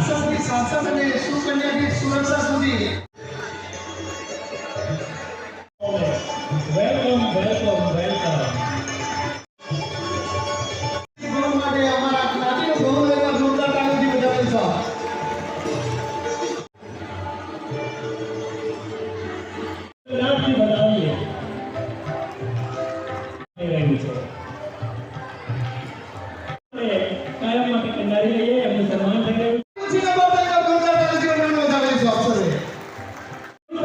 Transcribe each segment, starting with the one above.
આશ્રમથી શાસન અને સુકન્યાથી સુરક્ષા સુધી વેલકમ વેલકમ વેલકમ. ગૌ માટે અમારા જ્ઞાતિનો ગૌ લેવા જોરદાર તાળીઓથી બજાવીશું. લાભથી બનાવીએ રહ્યું છે. કાયમ માટે કિનારી લઈએ એમનું સન્માન થઈ રહ્યું પૂછીને બોલતા જોરદાર તાળીઓથી બજાવીશું અક્ષરે.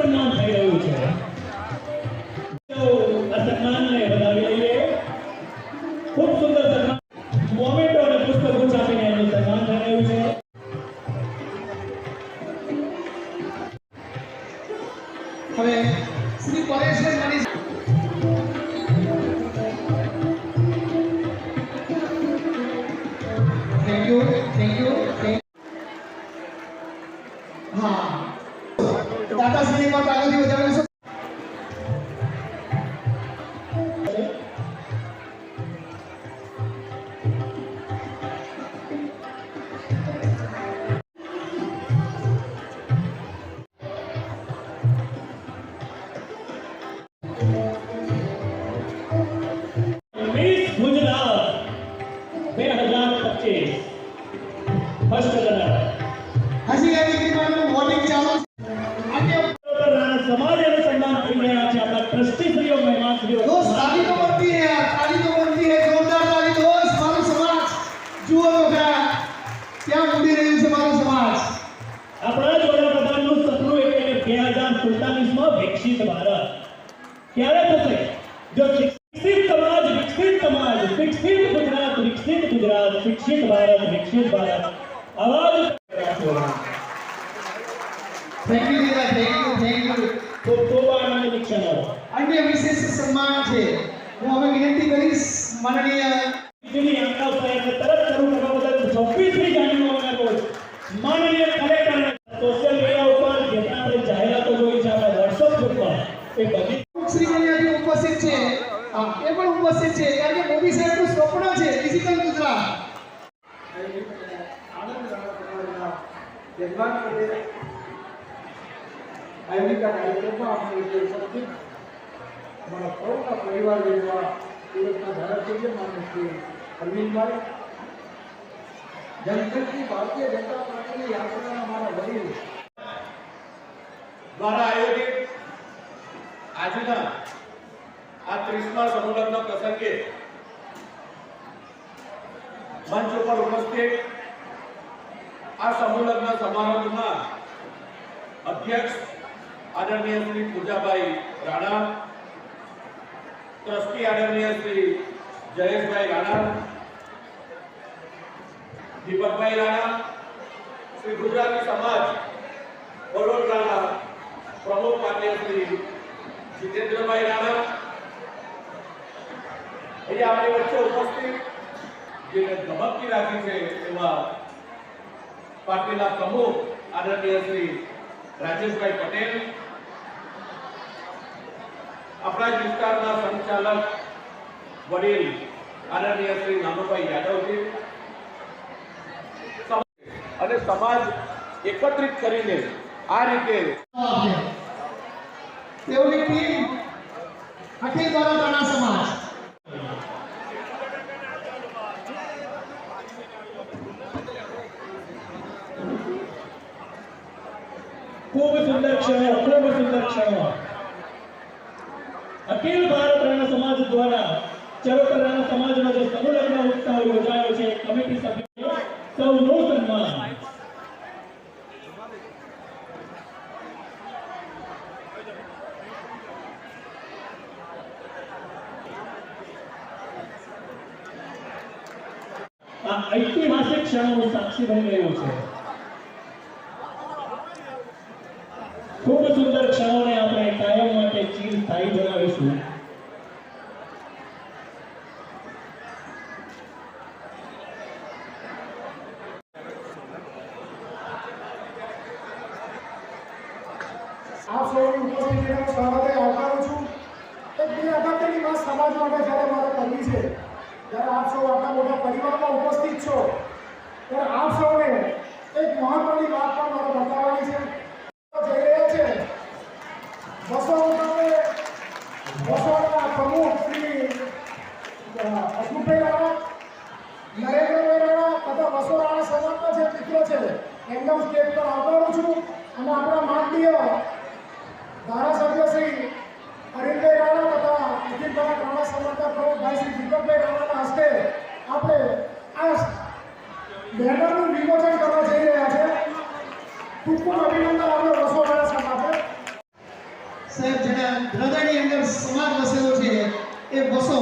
સન્માન થઈ રહ્યું છે. તો આ સન્માનને વધાવી લઈએ. ખૂબ સુંદર સન્માન મોમેન્ટો અને પુષ્પગુચ્છ આપીને એમનું સન્માન થઈ રહ્યું છે. હવે શ્રી પરેશભાઈ મની થેન્ક યુ હા દાદાશ્રી માં તાળીઓથી બજાવીશું. Miss Gujarat 2025 first runner. હજી આ દીકરીનું વોટિંગ ચાલુ છે. આજે રાણા સમાજ એનું સન્માન કરી રહ્યા છે. આપણા ટ્રસ્ટીશ્રીઓ મહેમાનશ્રીઓ दोस्त ताली तो बनती है यार, ताली तो बनती है, जोरदार ताली दोस्त. मारो समाज जुओ तो क्या मुड़ी रही है मारो समाज. આપણા જ વડાપ્રધાનનું સપનું એટલે કે 2047માં વિકસિત ભારત ક્યારે થશે? જો વિકસિત સમાજ વિકસિત સમાજ, વિકસિત ગુજરાત વિકસિત ગુજરાત, વિકસિત ભારત વિકસિત ભારત. આવાજ थैंक यू दीदा, थैंक यू. ખૂબ ખૂબ આનંદની ક્ષણો. अन्य विशेष सम्मान છે. હું હવે વિનંતી કરીશ માનનીય દીકરીની આજ્ઞા સાહેબને તરત શરૂ કરવા બદલ 26મી જાન્યુઆરીના રોજ માનનીય કલેક્ટરને સોશિયલ મીડિયા ઉપર જેટલા આપણે જાહેરાતો જોઈ છે, આપણા વોટ્સઅપ ગ્રુપમાં એ બધી શ્રી કન્યાજી ઉપસ્થિત છે. હા, એ પણ ઉપસ્થિત છે કારણ કે મોદી સાહેબનું સ્વપ્ન છે ડિજિટલ ગુજરાત. आनंद राणा समाजના યજમાન પદે આયોજિકા કાર્યક્રમમાં આપણે ઉપસ્થિત અમારા સૌના પરિવાર જેવા સુરતના ધારાસભ્ય માન્ય શ્રી અરવિંદભાઈ, જનશક્તિ ભારતીય જનતા પાર્ટીની યાત્રાના અમારા વડીલ દ્વારા આયોજિત આજના આ 30મા સમૂહલગ્ન પ્રસંગે મંચ ઉપર ઉપસ્થિત આ સમૂહલગ્ન સમારંભમાં અધ્યક્ષ આદરણીય શ્રી પૂજાભાઈ રાણા, ટ્રસ્ટી આદરણીય શ્રી જયેશભાઈ રાણા, દીપકભાઈ રાણા, શ્રી ગુજરાતી સમાજ વડોદરાના પ્રમુખ માન્ય શ્રી જીતેન્દ્રભાઈ રાણા, અહીંયા આપણી વચ્ચે ઉપસ્થિત જેને ધમકી રાખી છે એવા પાર્ટીના પ્રમુખ આદરણીય શ્રી રાજેશભાઈ પટેલ, આપણા જ વિસ્તારના સંચાલક વડીલ આદરણીય શ્રી નાનુભાઈ યાદવજી અને સમાજ એકત્રિત કરીને આ રીતે તેઓની ટીમ અખિલ ભારત રાણા સમાજ. ખૂબ સુંદર ક્ષણો, ખૂબ સુંદર ક્ષણો. અખિલ ભારત રાણા સમાજ દ્વારા ચરોતર રાણા સમાજનો જે સમૂહલગ્ન ઉત્સવ યોજાયો છે, કમિટી સભ્યો સૌનું સન્માન. આ ઐતિહાસિક ક્ષણોનું સાક્ષી બની રહ્યું છે. ખૂબ સુંદર ક્ષણોને આપણે કાયમ માટે ચિરસ્થાયી બનાવીશું. આપ સૌની ઉપસ્થિતિનું સ્વાગતે આવકારું છું. એક બે અગત્યની વાત સમાજ માટે જ્યારે મારે કરવી છે, જ્યારે આપ સૌ આટલા મોટા પરિવારમાં ઉપસ્થિત છો ત્યારે આપ સૌને એક મહત્વ ચૂક્યો છે એકદમ સ્ટેજ પર આવકારું છું અને આપણા માનનીય ધારાસભ્ય શ્રી અરવિંદભાઈ રાણા તથા અખિલ ભારત રાણા સમાજના પ્રમુખ ભાઈ શ્રી દીપકભાઈ રાણાના હસ્તે આપણે આ બેનરનું વિમોચન કરવા જઈ રહ્યા છે. ખૂબ ખૂબ અભિનંદન આપણે વસો રાણા સમાજને. સાહેબ જેના હૃદયની અંદર સમાજ વસેલો છે એ વસો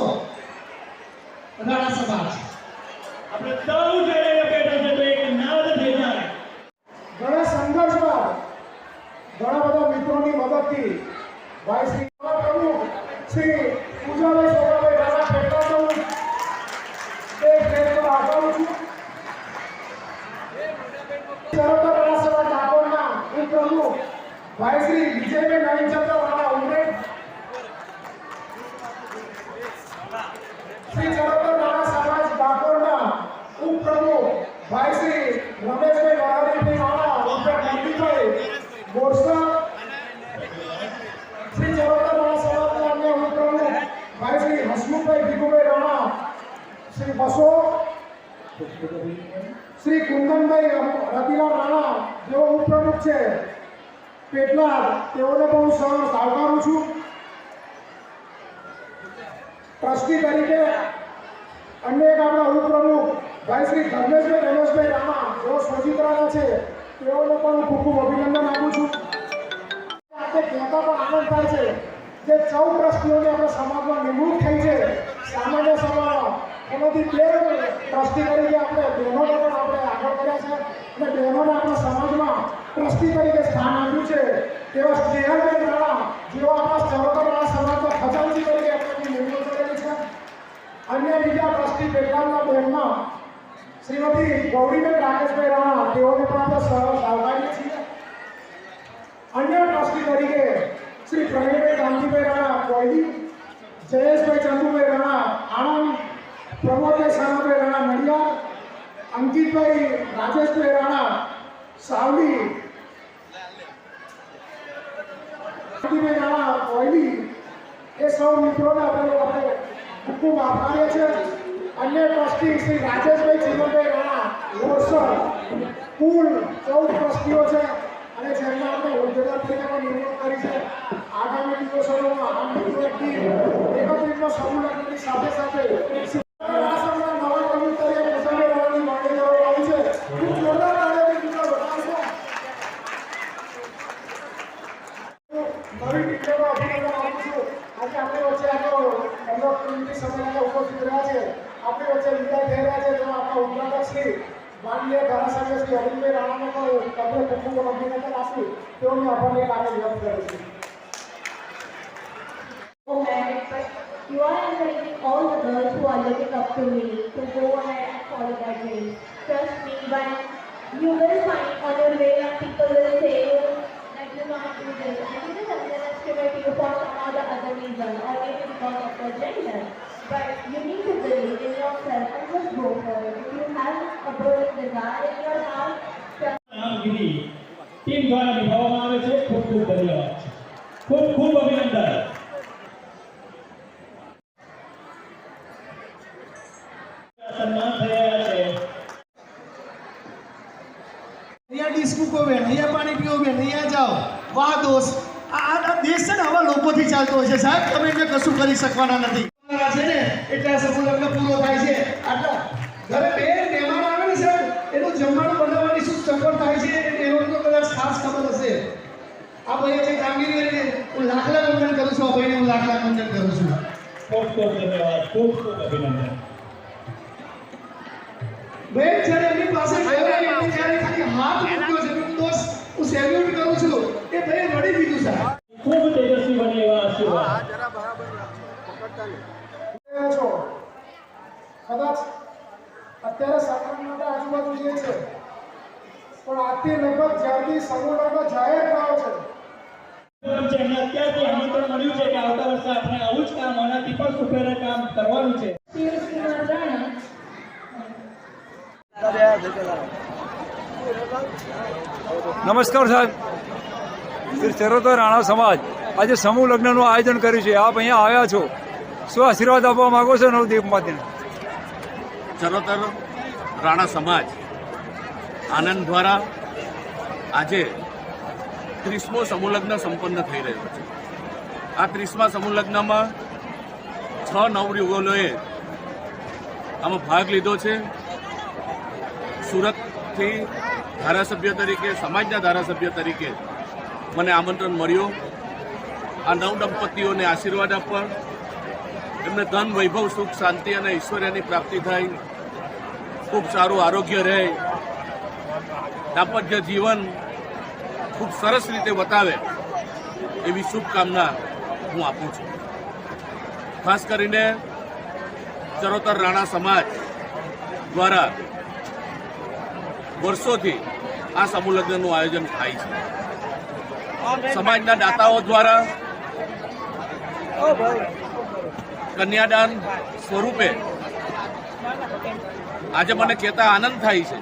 રાણા સમાજ. આપણે સૌ જણાવીને બેઠા છે તો એક નાદ થઈ જાય. ઘણા સંઘર્ષ બાદ ઘણા બધા મિત્રોની મદદથી ભાઈ શ્રી પ્રમુખ શ્રી પૂજાભાઈ સોગાભાઈ રાણા પેટાનો તે સ્ટેજ પર આવકારું છું. ચરોતર રાણા સમાજ ડાકોરના ઉપપ્રમુખ ભાઈ શ્રી વિજયભાઈ નવીનચંદ્ર રાણા ઉમરેઠ, શ્રી ચરોતર રાણા સમાજ ડાકોરના ઉપપ્રમુખ ભાઈ શ્રી રમેશભાઈ વરાડીભાઈ રાણા ઉમરેઠ નંદીભાઈ બોરસા, શ્રી ચરોતર રાણા સમાજના અન્ય ઉપપ્રમુખ ભાઈ શ્રી હસમુખભાઈ ભીખુભાઈ રાણા શ્રી બસો, શ્રી કુંદનભાઈ રતિલાલ રાણા જેઓ ઉપપ્રમુખ છે પેટલાદ, તેઓને પણ હું આવકારું છું. ટ્રસ્ટી તરીકે અન્ય એક આપણા ઉપપ્રમુખ ભાઈ શ્રી ધર્મેશભાઈ રમેશભાઈ રાણા જેઓ સોજિત્રાના છે તેઓને પણ હું ખૂબ ખૂબ અભિનંદન આપું છું. આપણે કહેતા પણ આનંદ થાય છે જે 14 ટ્રસ્ટીઓની આપણા સમાજમાં નિમણૂક થઈ છે સામાન્ય સભામાં, એમાંથી 2 ટ્રસ્ટી તરીકે આપણે બહેનોને પણ આપણે આગળ કર્યા છે અને બહેનોને આપણા સમાજમાં ટ્રસ્ટી તરીકે સ્થાન આપ્યું છે. તેવા સ્નેહલબેન રાણા જેઓ આપણા ચરોતર રાણા સમાજના ખજાનચી તરીકે આપણે નિમણૂક કરેલી છે. અન્ય બીજા ટ્રસ્ટી પેટલાદના બહેનમાં શ્રીમતી ગૌરીબેન રાકેશભાઈ રાણા, તેઓને પણ આપણે આવકારીએ છીએ. અન્ય ટ્રસ્ટી તરીકે શ્રી પ્રવીણભાઈ કાંતિભાઈ રાણા કોયલી, જયેશભાઈ ચંદુભાઈ રાણા આણંદ, પ્રમોદભાઈ સાનાભાઈ રાણા નડિયાદ, અંકિતભાઈ રાજેશભાઈ રાણા સાવલી, કાંતિભાઈ રાણા કોયલી, એ સૌ મિત્રોને આપણે ખૂબ ખૂબ આભારીએ છીએ. અન્ય ટ્રસ્ટી શ્રી રાજેશભાઈ ચીમનભાઈ રાણા બોરસર, કુલ 14 ટ્રસ્ટીઓ છે અને જેમને આપણે હોદ્દેદાર તરીકે પણ નિમણૂક કરી છે. આગામી દિવસોમાં આ મિત્રો એકત્રિત સમૂહ લગ્નની સાથે સાથે રાષ્ટ્રના નવા પ્રમુખ તરીકે પૂજાભાઈ રાણાની માંગણી કરવામાં આવી છે. ખૂબ જોરદાર તાળીઓથી મિત્રો વધારશો. નવી ટીમોનો અભિનંદન આપું છું. આજે આપણી વચ્ચે આપણો કમિટી સમયના ઉપસ્થિત રહ્યા છે. આપણી વચ્ચે વિદાય થઈ રહ્યા છે તેમાં આપણા ઉદ્ઘાટક શ્રી માનનીય ધારાસભ્ય શ્રી અરવિંદભાઈ રાણાને પણ તમને ખૂબ ખૂબ અભિનંદન આપું. તેઓની આભારની લાગણી વ્યક્ત કરું છું. But you are encouraging all the girls who are looking up to me to go ahead and follow their dreams. Trust me, when you will find on your way and people will say that you can't do this, and you just underestimate you for some other reason or maybe because of your gender. But you need to believe in yourself and just go for it. If you have a burning desire in your heart, કામગીરી team દ્વારા નિભાવવામાં આવે છે. ખૂબ ખૂબ ધન્યવાદ છે. ખૂબ ખૂબ અભિનંદન. સન્માન થઈ રહ્યા છે. અહીંયા ડીશ મૂકો બેન, અહીંયા પાણી પીવો બેન, અહીંયા જાઓ. વાહ દોસ્ત, આ દેશ છે ને આવા લોકોથી ચાલતો હોય છે સાહેબ. તમે એટલે કશું કરી શકવાના નથી છે ને એટલે આ સમૂહ લગ્ન પૂરો થાય છે. આટલા ઘરે બે મહેમાન આવે ને સાહેબ, એનું જમવાનું બનાવવાની શું ચક્કર થાય છે એનો તો કદાચ ખાસ ખબર હશે. આ ભાઈ જે કામગીરી કરી હું લાખલા વંદન કરું છું. આ ભાઈને હું લાખલા વંદન કરું છું. ખૂબ ખૂબ ધન્યવાદ. ખૂબ ખૂબ અભિનંદન. બેન જ્યારે એમની પાસે ગયો એમને જ્યારે ખાલી હાથ મૂક્યો છે હું દોસ્ત હું સેલ્યુટ કરું છું. એ ભાઈ રડી દીધું સાહેબ. ખૂબ તેજસ્વી બને એવા આશીર્વાદ. છો કદાચ અત્યારે સંક્રમણ આજુબાજુ જે છે પણ આજથી લગભગ જ્યારથી સમૂહ લગ્ન જાહેર થયો છે એમને અત્યારથી આમંત્રણ મળ્યું છે કે આવતા વર્ષે આપણે આવું જ કામ આનાથી પણ સુપેરે કામ કરવાનું છે. Shivkumar Rana. નમસ્કાર સાહેબ. શ્રી ચરોતર રાણા સમાજ આજે સમૂહ લગ્નનું આયોજન કર્યું છે. આપ અહીંયા આવ્યા છો, શું આશીર્વાદ આપવા માંગો છો નવદીપમાંથી? ચરોતર રાણા સમાજ આનંદ દ્વારા આજે 30મો સમૂહલગ્ન સંપન્ન થઈ રહ્યો છે. આ 30મા સમૂહલગ્નમાં 6 નવયુગલોએ આમાં ભાગ લીધો છે. સુરતથી ધારાસભ્ય તરીકે, સમાજના ધારાસભ્ય તરીકે મને આમંત્રણ મળ્યું આ નવ દંપતીઓને આશીર્વાદ આપવા, એમને ધન, વૈભવ, સુખ, શાંતિ અને ઐશ્વર્યની પ્રાપ્તિ થાય, ખૂબ સારું આરોગ્ય રહે, દાંપત્ય જીવન ખૂબ સરસ રીતે બતાવે એવી શુભકામના હું આપું છું. ખાસ કરીને ચરોતર રાણા સમાજ દ્વારા વર્ષોથી આ સમૂહ લગ્નનું આયોજન થાય છે. સમાજના દાતાઓ દ્વારા કન્યાદાન સ્વરૂપે આજે મને કહેતા આનંદ થાય છે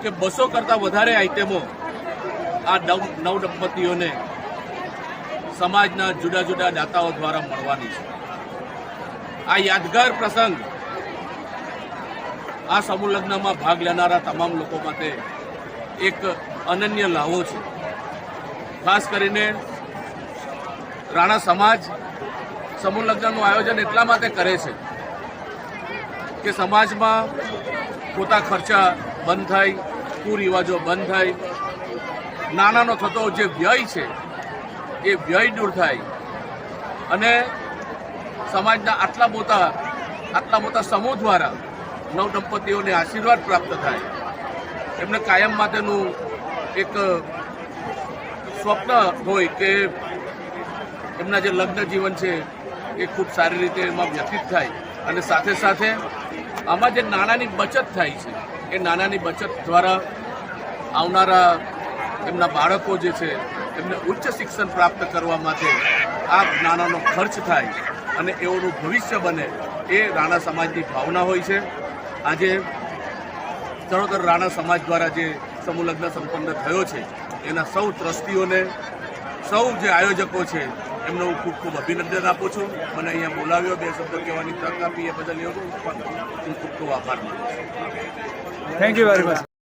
કે 200 કરતાં વધારે આઇટમો આ નવ દંપતીઓને સમાજના જુદા જુદા દાતાઓ દ્વારા મળવાની છે. આ યાદગાર પ્રસંગ આ સમૂહ લગ્નમાં ભાગ લેનારા તમામ લોકો માટે એક અનન્ય લાવો છે. ખાસ કરીને રાણા સમાજ સમૂહ લગ્નનું આયોજન એટલા માટે કરે છે કે સમાજમાં ખોટા ખર્ચા બંધ થાય, કુરિવાજો બંધ થાય, નાનાનો થતો જે વ્યય છે એ વ્યય દૂર થાય અને સમાજના આટલા મોટા સમૂહ દ્વારા નવ દંપતીઓને આશીર્વાદ પ્રાપ્ત થાય. એમને કાયમ માટેનું એક સ્વપ્ન હોય કે એમના જે લગ્ન જીવન છે એ ખૂબ સારી રીતે એમાં વ્યતીત થાય અને સાથે સાથે આમાં જે નાણાંની બચત થાય છે એ નાણાંની બચત દ્વારા આવનારા એમના બાળકો જે છે એમને ઉચ્ચ શિક્ષણ પ્રાપ્ત કરવા માટે આ નાણાંનો ખર્ચ થાય અને એઓનું ભવિષ્ય બને એ રાણા સમાજની ભાવના હોય છે. આજે ચરોતર રાણા સમાજ દ્વારા જે સમૂહ લગ્ન સંપન્ન થયો છે એના સૌ ટ્રસ્ટીઓને, સૌ જે આયોજકો છે એમને હું ખૂબ ખૂબ અભિનંદન આપું છું. મને અહીંયા બોલાવ્યો, 2 શબ્દ કહેવાની તક આપી એ બદલ હું ખૂબ ખૂબ આભાર માનું છું. Thank you very much.